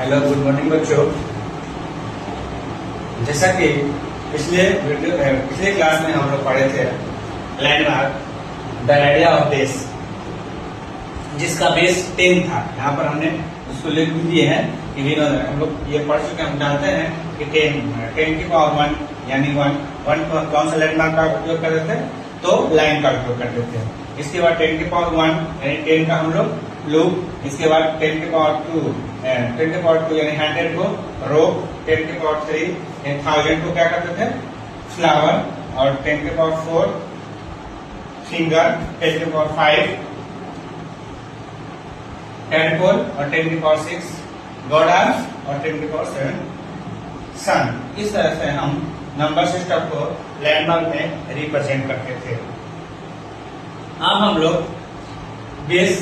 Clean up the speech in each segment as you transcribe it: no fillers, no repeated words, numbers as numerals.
Hello good morning बच्चों। जैसा कि पिछले क्लास में हम लोग पढ़े थे landmark the idea of base, जिसका बेस 10 था। यहाँ पर हमने उसको लिख भी दिए हैं कि हम लोग ये पढ़ चुके, हम जानते हैं कि 10 की पावर 1 यानी 1 कौन सा लैंडमार्क का उपयोग करते थे, तो लाइन का उपयोग करते थे। इसके बाद 10 की पावर 1 यानी 10 का हम लोग लूप, इसके बाद 10 की पावर 2 यानी 100 को रोप, 10 की पावर 3 यानी 1000 को क्या करते थे फ्लावर, और 10 की पावर 4 फिंगर, 10 की पावर 5 टेडपोल, और 10 की पावर 6 गॉड आर्म्स, और 10 की पावर 7 सन। इस तरह से हम नंबर सिस्टम को लैंडमार्क में रिप्रेजेंट करते थे। अब हम लोग बेस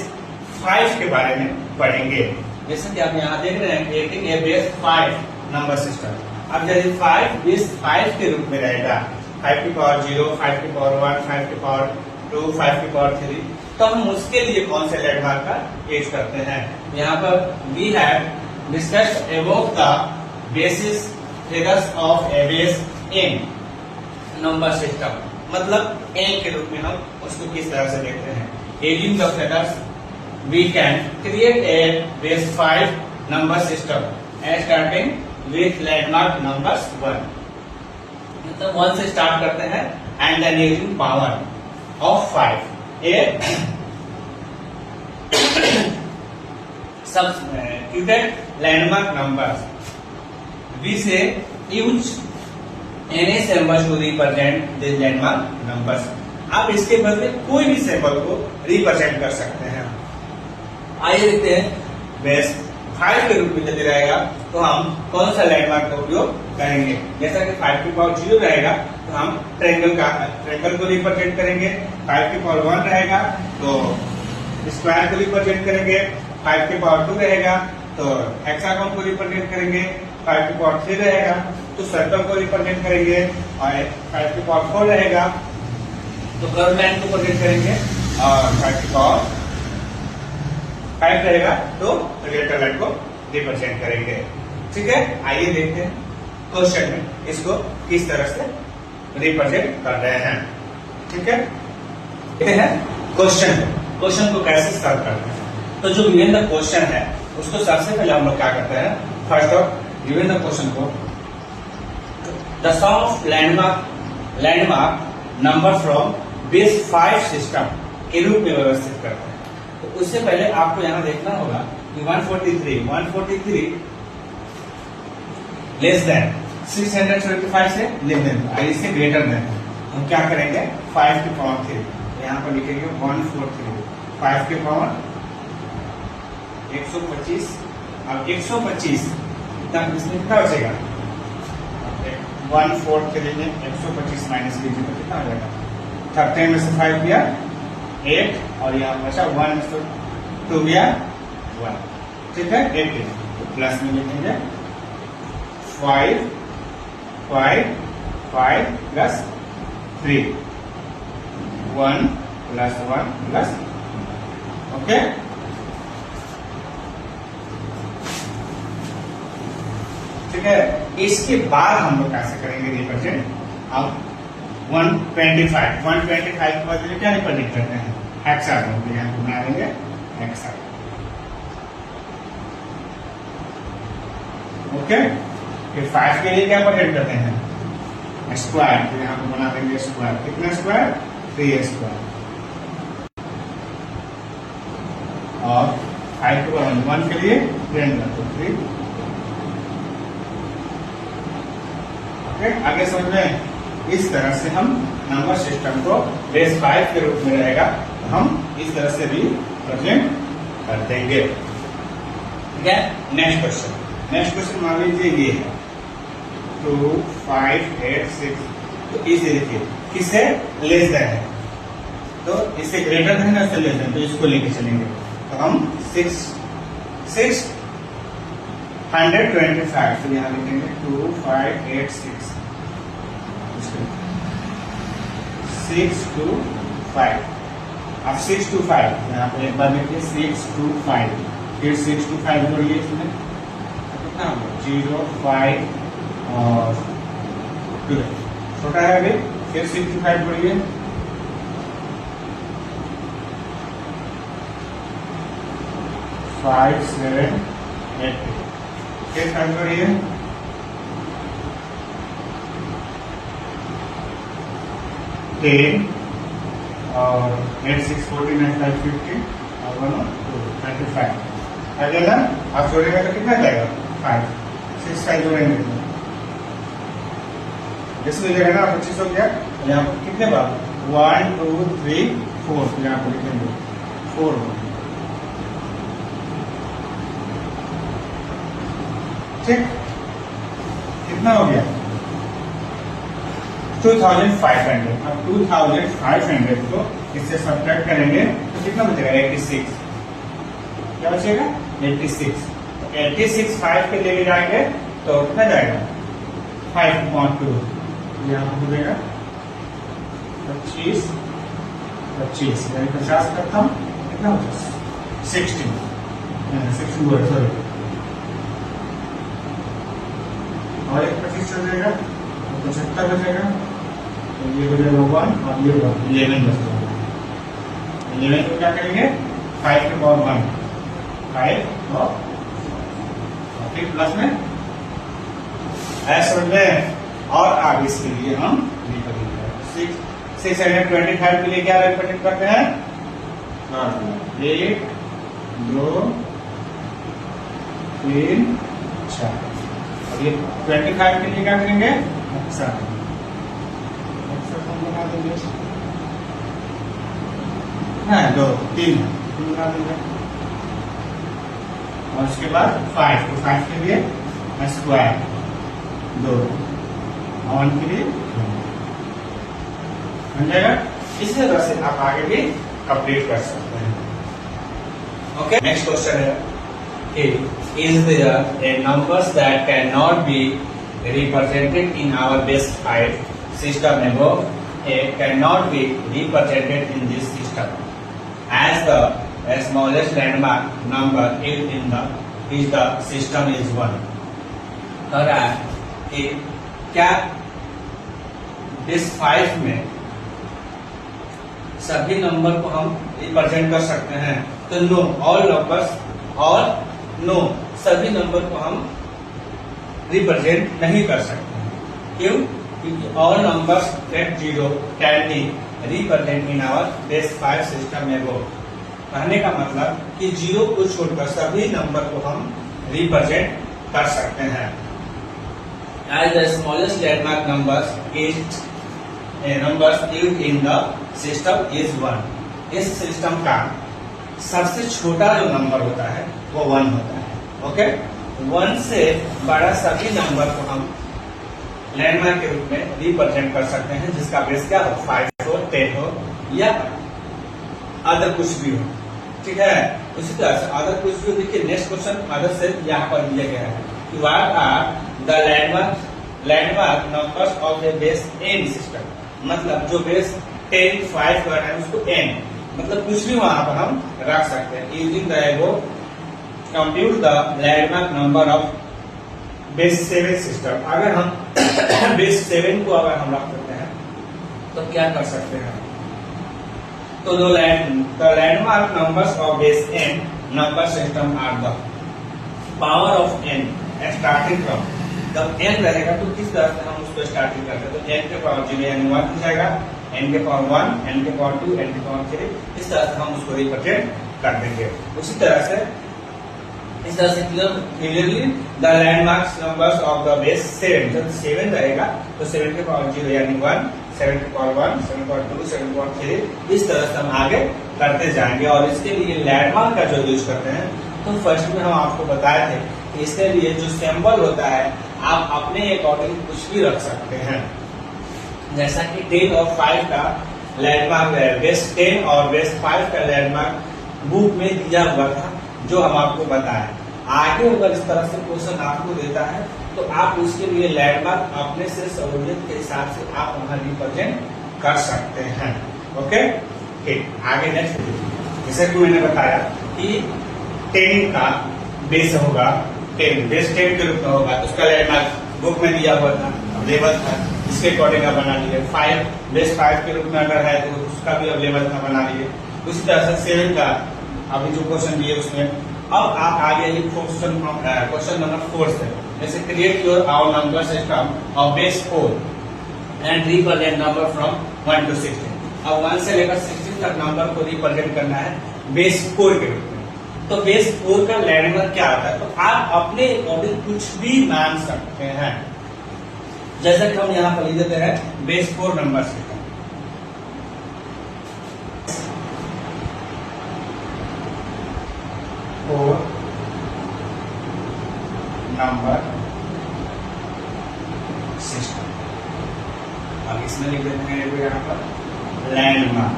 5 के बारे में पढ़ेंगे। जैसे कि आप यहाँ देख रहे हैं कि ये बेस 5 नंबर सिस्टम। अब यदि 5 बेस 5 के रूप में रहेगा, 5 की पावर 0, 5 की पावर 1, 5 की पावर 2, 5 की पावर 3, तो हम उसके लिए कौन से लैंडमार्क का यूज करते हैं। यहाँ पर we have discussed above the basis figures of a base in number system, मतलब एन के रूप में हम उसको किस तरह से देखते हैं। Using the figures we can create a base 5 number system starting with landmark numbers 1, मतलब 1 से स्टार्ट करते हैं and then using power of 5 a substituted landmark numbers we say use any symbol to represent these landmark numbers। आप इसके बदले कोई भी symbol को रिप्रेजेंट कर सकते हैं। आइए देखते हैं बेस 5 के रूप में यदि रहेगा तो हम कौन सा लैंडमार्क का उपयोग करेंगे। जैसा कि 5 की पावर 0 रहेगा तो हम ट्रायंगल को रिप्रेजेंट करेंगे, 5 की पावर 1 रहेगा तो स्क्वायर को रिप्रेजेंट करेंगे, 5 की पावर 2 रहेगा तो हेक्सागोन को रिप्रेजेंट करेंगे, 5 की पावर 3 रहेगा तो सर्कल को रिप्रेजेंट करेंगे, और 5 की पावर 4 रहेगा तो कर्व लाइन को रिप्रेजेंट करेंगे, और 5 की पावर 5 रहेगा तो रेक्टेंगल लाइन को रिप्रेजेंट करेंगे। ठीक है, आइए देखते हैं क्वेश्चन में इसको किस तरह से रिप्रेजेंट कर रहे हैं। ठीक है, देखते हैं क्वेश्चन को कैसे सॉल्व करते हैं। तो जो गिवन द क्वेश्चन है उसको सबसे पहले हम लोग क्या करते हैं, first of given the question को the sum of landmark number from base 5 system के रूप में व्यवस्थित करते हैं। तो उससे पहले आपको यहाँ देखना होगा कि 143 लेस देन 675 से लेस देन, इससे ग्रेटर देन हम क्या करेंगे 5 की पावर 3, यहाँ पर लिखेंगे 143, 5 की पावर 125। अब 125 तक इसमें कितना बचेगा, 143 में 125 माइनस कीजिए तो कितना हो जाएगा, 13 में से 5 दिया 8, और यहाँ बचा 1 तो 2 गया 1। ठीक है, 18 तो प्लस में लिखेंगे 5 प्लस 3, 1 प्लस 1 प्लस, ओके। ठीक है, इसके बाद हम लोग कैसे करेंगे रिप्रेजेंट। अब 125 के बाद क्या रिप्रेजेंट करते हैं, हेक्सागोन, तो यहाँ बना देंगे हेक्सागोन। ओके, फिर 5 के लिए क्या रिप्रेजेंट करते हैं, स्क्वायर, तो यहाँ पर बना देंगे स्क्वायर। कितना स्क्वायर, 3 स्क्वायर। और 5 के बाद 1 के लिए ट्रायंगल, तो 3। ओके, आगे समझ में। इस तरह से हम नंबर सिस्टम को बेस 5 के रूप में रहेगा तो हम इस तरह से भी रिप्रेजेंट कर देंगे। ठीक है, नेक्स्ट क्वेश्चन मान लीजिए ये है 2 5 8 6, तो इसे देखिए किससे लेस देन है, तो इससे ग्रेटर देन है, इससे लेस देन, तो इसको लेके चलेंगे। तो हम 625, तो यहाँ लिखेंगे 2 5 8 6 6 2 5। अब 6 2 5 यहाँ पर एक बार देखिए 6 2 5, फिर 6 2 5 जोड़िए इसमें हाँ 0, 5 और 2 छोटा है अभी। फिर 65 पढ़िए, 5, 7, 8। फिर 5 पढ़िए, 10 और 8, 6, 49, 5, 50 और 1, 2, 35। अगला आप जोड़ेगा तो कितना जाएगा? 5, 6 5 जोड़ेंगे तो जैसे हो जाएगा ना, 25 हो गया। यहाँ पर कितने बार? 1, 2, 3, 4 यहाँ पर लिखेंगे 4। ठीक, कितना हो गया? 2500। अब 2500 को इससे सब्ट्रैक्ट करेंगे तो कितना बचेगा? 86। क्या बचेगा? 86। तो 86 5 पे लेके जाएंगे तो कितना जाएगा? 5.2 यहाँ पर हो जाएगा 25 यानी 50 का था कितना हो जाएगा? 16 बोले, सॉरी। और एक 25 चल जाएगा तो 75 बचेगा। तो ये हो जाएगा 1 और ये 11 बचेगा। 11 को क्या करेंगे? 5 के पावर 1, 5 और फिर प्लस में ऐसा में। और आगे इसके लिए हम रिप्रेजेंट 625 के लिए क्या रिप्रेजेंट करते हैं? 1, 2, 3, 4। और ये 25 के लिए क्या करेंगे? अच्छा हम बना देंगे, हाँ 2, 3 बना देंगे। और उसके बाद 5 तो 5 के लिए स्क्वायर 2 और 1 के लिए बन जाएगा। इसी तरह से आप आगे भी कंप्लीट कर सकते हैं। ओके, नेक्स्ट क्वेश्चन है, is there a numbers that cannot be represented in our base 5 system above a cannot be represented in this system as the smallest landmark number is the system is 1। कह रहा है कि क्या base 5 में सभी number को हम represent कर सकते हैं? तो नो, ऑल नंबर्स और नो, सभी नंबर को हम रिप्रेजेंट नहीं कर सकते हैं। क्यों? क्योंकि all numbers that 0 can be represent in our base 5 system में। वो कहने का मतलब कि 0 को छोड़कर सभी नंबर को हम रिप्रेजेंट कर सकते हैं। As the smallest landmark numbers used in the system is 1। इस सिस्टम का सबसे छोटा जो नंबर होता है वो 1 होता है। ओके, 1 से बड़ा सभी नंबर को हम लैंडमार्क के रूप में रिप्रेजेंट कर सकते हैं, जिसका बेस क्या हो? 5 हो, 10 हो या अदर कुछ भी हो। ठीक है, उसी तरह से अदर कुछ भी। देखिए नेक्स्ट क्वेश्चन अदर से यहाँ पर दिया गया है कि what are the landmark numbers of the base n system. मतलब जो बेस 10, 5 का है उसको n, मतलब कुछ भी वहां पर हम रख सकते हैं। यूजिंग द एबो compute the landmark number of base 7 system. अगर हम बेस 7 को अगर हम रख सकते हैं तो क्या कर सकते हैं? तो the landmark numbers of base n number system are the power of n starting from. जब n रहेगा तो किस तरह से हम उसको स्टार्टिंग करते हैं? तो n के पावर 0 यानी 1 हो जाएगा, n के पावर 1, n के पावर 2, n के पावर 3, इस तरह से हम उसको रिप्रेजेंट कर देंगे। उसी तरह से इस तरह से clearly the landmarks numbers of the base 7। जब 7 रहेगा तो 7 के पावर 0 यानी 1, 7 के पावर 1, 7 के पावर 2, 7 के पावर 3, इस तरह से हम आगे करते जाएंगे। और इसके लिए लैंडमार्क का जो यूज करते हैं, तो फर्स्ट में हम आपको बताए थे कि इसके लिए जो सिंबल होता है आप अपने अकॉर्डिंग कुछ भी रख सकते हैं। जैसा कि 10 और 5 का लैंडमार्क है, बेस 10 और बेस 5 का लैंडमार्क बुक में दिया हुआ था, जो हम आपको बताए। आगे अगर इस तरह से क्वेश्चन आपको देता है तो आप उसके लिए लैंडमार्क अपने से सहूलियत के हिसाब से आप वहां रिप्रेजेंट कर सकते हैं। ओके, ठीक, आगे नेक्स्ट। जैसे कि मैंने बताया कि 10 का बेस होगा 10 बेस 10 के रूप में होगा, उसका लैंडमार्क बुक में दिया हुआ था, अवेलेबल था, इसके अकॉर्डिंग आप बना लीजिए। 5 बेस 5 के रूप में अगर है तो उसका भी अवेलेबल था, बना लीजिए। उसी तरह से 7 का अभी जो क्वेश्चन दिए उसमें अब आप आगे क्वेश्चन नंबर 4 से, जैसे create your our number system of base 4 and represent number from 1 to 16। अब 1 से लेकर 16 तक नंबर को रिप्रेजेंट करना है बेस 4 के रूप में। तो बेस 4 का लैंडमार्क क्या होता है, तो आप अपने अकॉर्डिंग कुछ भी मान सकते हैं। जैसा कि हम यहाँ पर लिख देते हैं base 4 number system. Number system. अब इसमें लिख देते हैं यहाँ पर लैंडमार्क,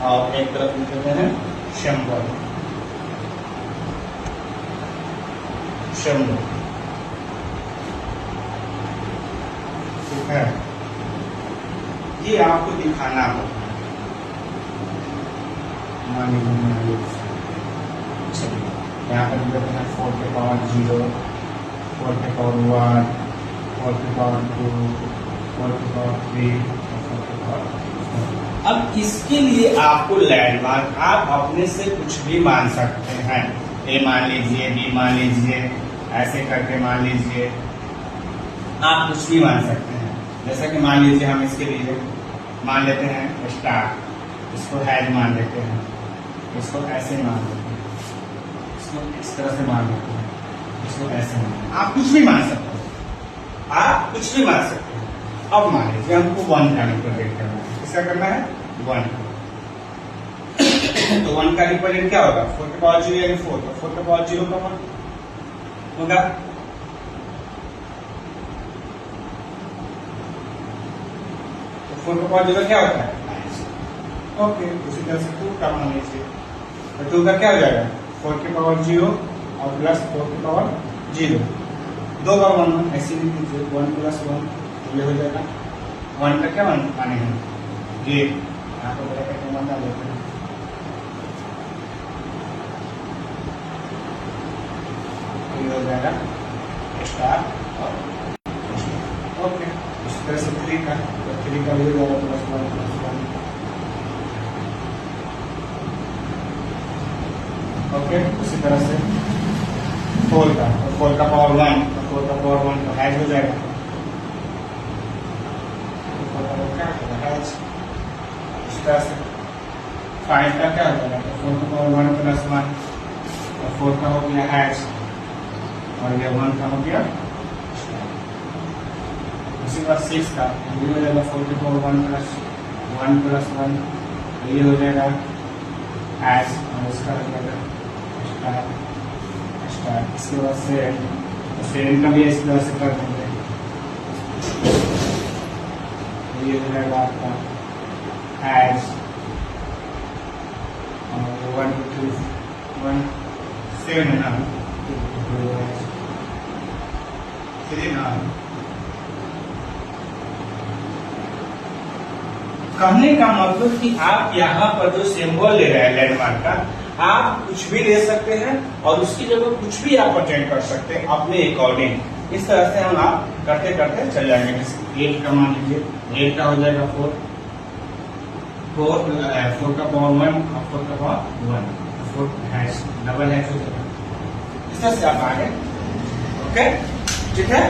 और एक तरफ लिख देते हैं सिंबल। ठीक है, ये आपको दिखाना होगा। चलिए यहाँ पर लिख देते हैं 4 के पावर 0, 4 के पावर 1, 4 के पावर 2, 4 के पावर 3 और 4 के पावर। अब इसके लिए आपको लैंडमार्क आप अपने से कुछ भी मान सकते हैं। ए मान लीजिए, बी मान लीजिए, ऐसे करके मान लीजिए, आप कुछ भी मान सकते हैं। जैसा कि मान लीजिए हम इसके लिए मान लेते हैं स्टार, इसको हैज मान लेते हैं, इसको ऐसे मान लेते हैं, इसको इस तरह से मान लेते हैं, इसको ऐसे मान लेते हैं। आप कुछ भी मान सकते हैं, आप कुछ भी मान सकते हैं। अब मान लीजिए हमको 1 का रिप्रेजेंट करना है, किसका करना है 1। तो 1 का रिप्रेजेंट क्या होगा, 4 के पावर 0 यानी 4, तो 4 के पावर 0 का 1 होगा। तो 4 के पावर 0 क्या होता है, ओके। उसी तरह से 2 का मान लीजिए, तो 2 का क्या हो जाएगा 4 के पावर 0 और प्लस 4 के पावर 0, 2 बार 1 ऐसे लिख दीजिए, 1 + 1 ये हो जाएगा। 1 का क्या माने हैं, ये आपको बता के मान लेते हैं। ये हो जाएगा स्टार और ओके। इस तरह से 3 का, तो 3 का भी हो जाएगा +1 + 1, ओके। उसी तरह से 4 का, तो 4 का पावर 1, तो 4 का पावर 1 तो हैज हो जाएगा। इस तरह से 5 का क्या हो जाएगा, तो 4 का पावर 1 + 1, तो 4 का हो गया हैज, और ये 1 का हो गया। उसी बात 6 का ये हो जाएगा 4 के पावर 1 + 1, तो ये हो जाएगा हैज, और इसका हो जाएगा स्टार। इसके बाद 7 का भी इस तरह से कर देंगे, ये हो जाएगा आपका हैज, और 1 2 1 7 है ना, 3 ना। कहने का मतलब कि आप यहाँ पर जो सिंबल ले रहे हैं लैंडमार्क का, आप कुछ भी ले सकते हैं और उसकी जगह कुछ भी आप अटेंड कर सकते हैं अपने अकॉर्डिंग। इस तरह से हम आप करते करते चल जाएंगे। 8 का मान लीजिए, 8 का हो जाएगा 4 का पावर 1 और 4 का पावर 1, 4 हैश डबल हैश हो जाएगा। इस तरह से आप आगे, ओके, ठीक है।